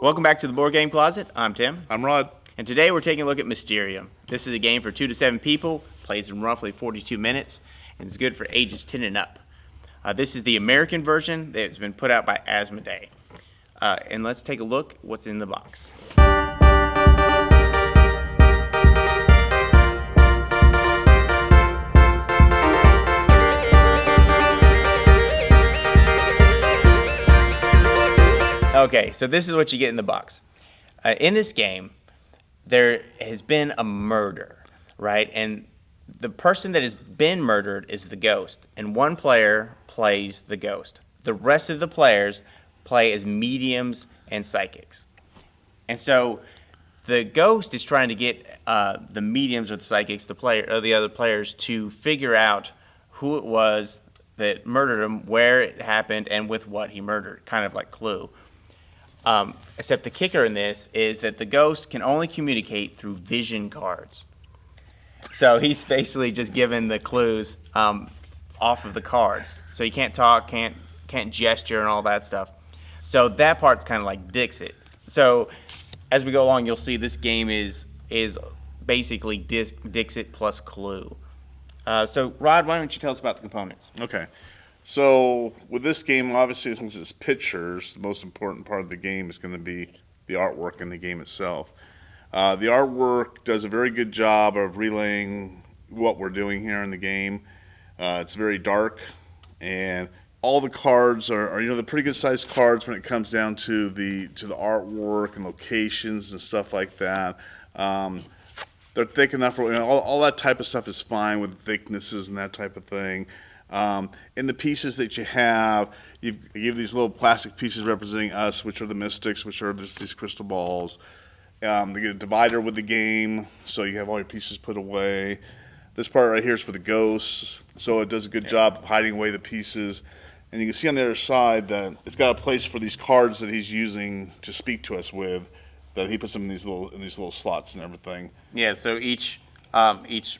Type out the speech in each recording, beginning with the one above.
Welcome back to the Board Game Closet. I'm Tim. I'm Rod. And today we're taking a look at Mysterium. This is a game for 2 to 7 people, plays in roughly 42 minutes, and is good for ages 10 and up. This is the American version that's been put out by Asmodee. And let's take a look at what's in the box. Okay, so this is what you get in the box. In this game, there has been a murder, right? And the person that has been murdered is the ghost, and one player plays the ghost. The rest of the players play as mediums and psychics. And so the ghost is trying to get the mediums or the psychics, the other players, to figure out who it was that murdered him, where it happened, and with what he murdered, kind of like Clue. Except the kicker in this is that the ghost can only communicate through vision cards. So he's basically just given the clues off of the cards. So he can't talk, can't gesture, and all that stuff. So that part's kind of like Dixit. So as we go along, you'll see this game is basically Dixit plus Clue. So Rod, why don't you tell us about the components? Okay. So with this game, obviously, since it's pictures, the most important part of the game is going to be the artwork in the game itself. The artwork does a very good job of relaying what we're doing here in the game. It's very dark, and all the cards are they're pretty good sized cards when it comes down to the artwork and locations and stuff like that. They're thick enough for all that type of stuff is fine with thicknesses and that type of thing. In the pieces that you have these little plastic pieces representing us, which are the mystics, which are just these crystal balls. They get a divider with the game, so you have all your pieces put away. This part right here is for the ghosts, so it does a good job of hiding away the pieces. And you can see on the other side that it's got a place for these cards that he's using to speak to us with, that he puts them in these little slots and everything. Yeah, so each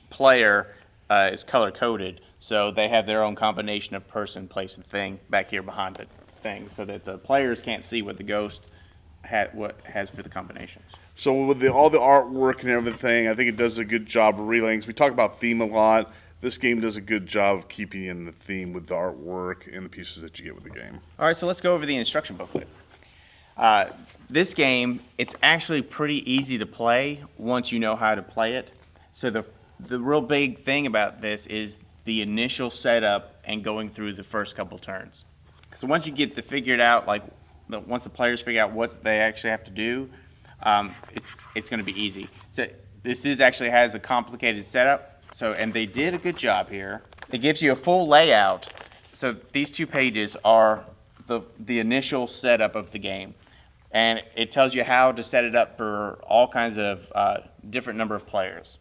player is color coded. So they have their own combination of person, place, and thing back here behind the thing, so that the players can't see what the ghost has for the combinations. So with all the artwork and everything, I think it does a good job of relaying. We talk about theme a lot. This game does a good job of keeping in the theme with the artwork and the pieces that you get with the game. All right, so let's go over the instruction booklet. This game, it's actually pretty easy to play once you know how to play it. So the real big thing about this is the initial setup and going through the first couple turns. So once you get figured out, once the players figure out what they actually have to do, it's going to be easy. So this actually has a complicated setup. And they did a good job here. It gives you a full layout. So these 2 pages are the initial setup of the game, and it tells you how to set it up for all kinds of different number of players.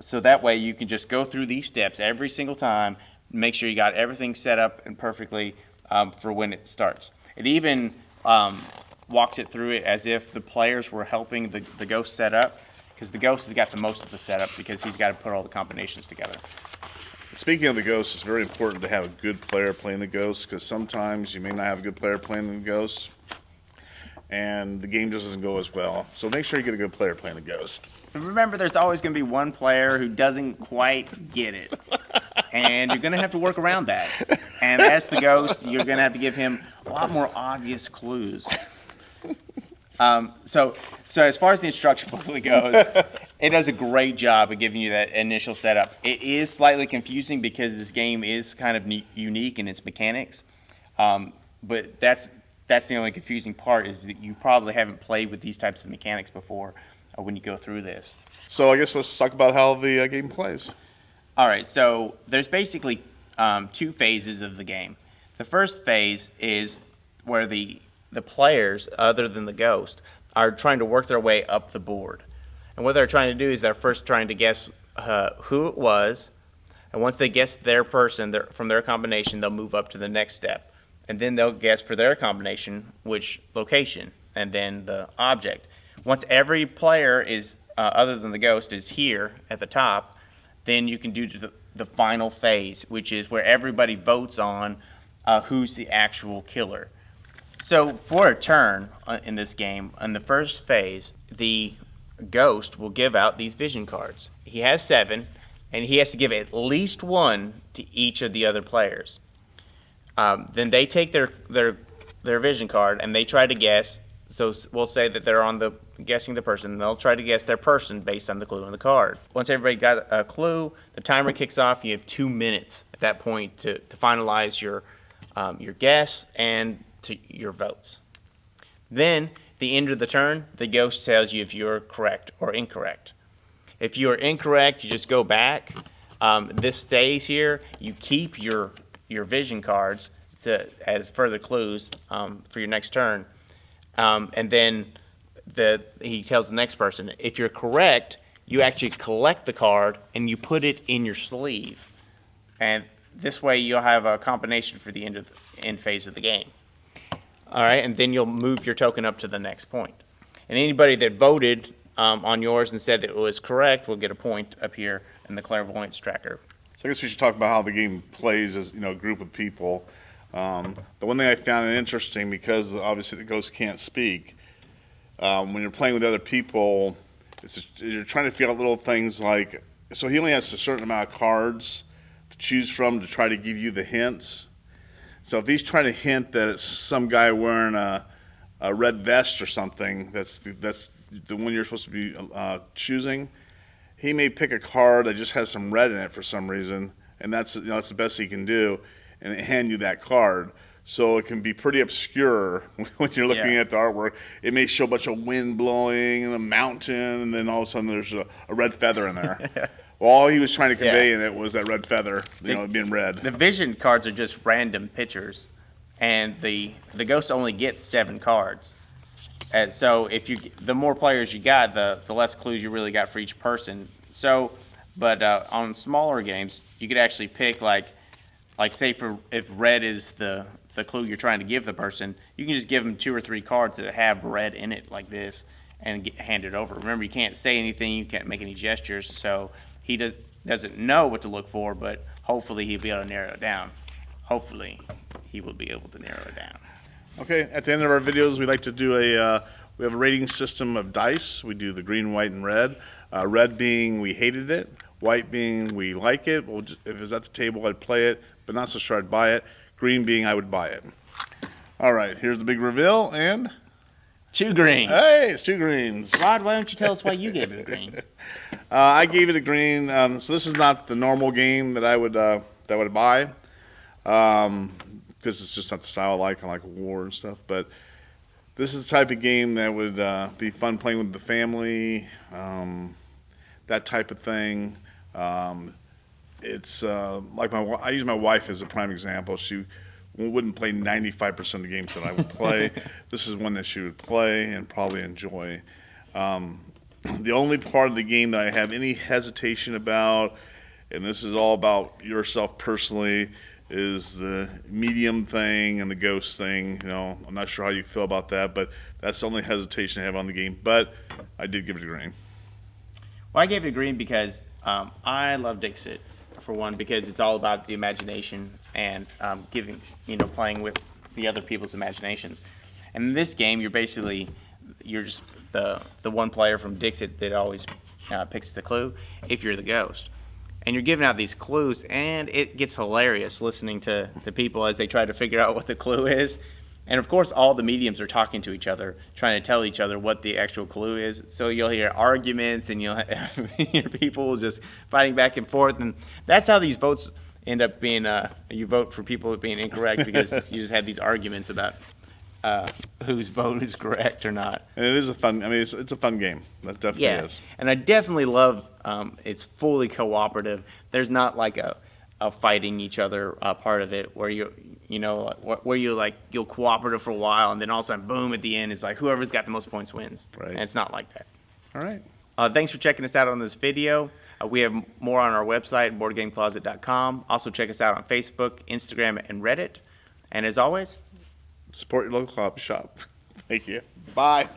So that way you can just go through these steps every single time, make sure you got everything set up and perfectly for when it starts. It even walks it through it as if the players were helping the ghost set up, because the ghost has got the most of the setup because he's got to put all the combinations together. Speaking of the ghost, it's very important to have a good player playing the ghost, because sometimes you may not have a good player playing the ghost, and the game just doesn't go as well. So make sure you get a good player playing the ghost. Remember, there's always going to be one player who doesn't quite get it, and you're going to have to work around that. And as the ghost, you're going to have to give him a lot more obvious clues. So as far as the instruction booklet goes, it does a great job of giving you that initial setup. It is slightly confusing because this game is kind of unique in its mechanics, but that's the only confusing part, is that you probably haven't played with these types of mechanics before when you go through this. So I guess let's talk about how the game plays. All right, so there's basically 2 phases of the game. The first phase is where the players, other than the ghost, are trying to work their way up the board. And what they're trying to do is they're first trying to guess who it was, and once they guess their person from their combination, they'll move up to the next step. And then they'll guess for their combination which location, and then the object. Once every player is, other than the ghost, is here at the top, then you can do the final phase, which is where everybody votes on who's the actual killer. So for a turn in this game, in the first phase, the ghost will give out these vision cards. He has 7, and he has to give at least 1 to each of the other players. Then they take their vision card and they try to guess. So we'll say that they're on the guessing the person. And they'll try to guess their person based on the clue on the card. Once everybody got a clue, the timer kicks off. You have 2 minutes at that point to finalize your guess and to your votes. Then, at the end of the turn, the ghost tells you if you're correct or incorrect. If you are incorrect, you just go back. This stays here. You keep your vision cards as further clues for your next turn. And then he tells the next person, if you're correct, you actually collect the card and you put it in your sleeve. And this way you'll have a combination for the end phase of the game. All right, and then you'll move your token up to the next point. And anybody that voted on yours and said that it was correct will get a point up here in the clairvoyance tracker. So I guess we should talk about how the game plays as a group of people. The one thing I found interesting, because obviously the ghost can't speak, when you're playing with other people, you're trying to figure out little things like, so he only has a certain amount of cards to choose from to try to give you the hints. So if he's trying to hint that it's some guy wearing a red vest or something, that's the one you're supposed to be choosing, he may pick a card that just has some red in it for some reason, and that's the best he can do, and hand you that card. So it can be pretty obscure when you're looking at the artwork. It may show a bunch of wind blowing and a mountain, and then all of a sudden there's a red feather in there. Well, all he was trying to convey in it was that red feather, being red. The vision cards are just random pictures, and the ghost only gets 7 cards. And so the more players you got, the less clues you really got for each person. So, but on smaller games, you could actually pick like say if red is the clue you're trying to give the person, you can just give them 2 or 3 cards that have red in it like this and hand it over. Remember, you can't say anything, you can't make any gestures, so he doesn't know what to look for, but hopefully he'll be able to narrow it down. Hopefully he will be able to narrow it down. Okay, at the end of our videos, we like to do we have a rating system of dice. We do the green, white, and red. Red being we hated it, white being we like it. If it was at the table, I'd play it, but not so sure I'd buy it. Green being I would buy it. All right, here's the big reveal, and 2 greens. Hey, it's 2 greens. Rod, why don't you tell us why you gave it a green? I gave it a green. So this is not the normal game that I would buy, because it's just not the style I like. I like war and stuff. But this is the type of game that would be fun playing with the family, that type of thing. It's like I use my wife as a prime example. She wouldn't play 95% of the games that I would play. This is one that she would play and probably enjoy. The only part of the game that I have any hesitation about, and this is all about yourself personally, is the medium thing and the ghost thing. I'm not sure how you feel about that, but that's the only hesitation I have on the game. But I did give it a green. Well, I gave it a green because I love Dixit, for one, because it's all about the imagination and playing with the other people's imaginations. And in this game, you're just the one player from Dixit that always picks the clue if you're the ghost. And you're giving out these clues, and it gets hilarious listening to the people as they try to figure out what the clue is. And of course, all the mediums are talking to each other, trying to tell each other what the actual clue is. So you'll hear arguments, and you'll hear people just fighting back and forth. And that's how these votes end up being, you vote for people being incorrect because you just have these arguments about whose vote is correct or not. And it is it's a fun game. That definitely is. And I definitely love it's fully cooperative. There's not like a fighting each other part of it where you'll cooperate for a while and then all of a sudden, boom, at the end, it's like whoever's got the most points wins. Right. And it's not like that. All right. Thanks for checking us out on this video. We have more on our website, boardgamecloset.com. Also check us out on Facebook, Instagram, and Reddit. And as always, support your local coffee shop. Thank you. Bye.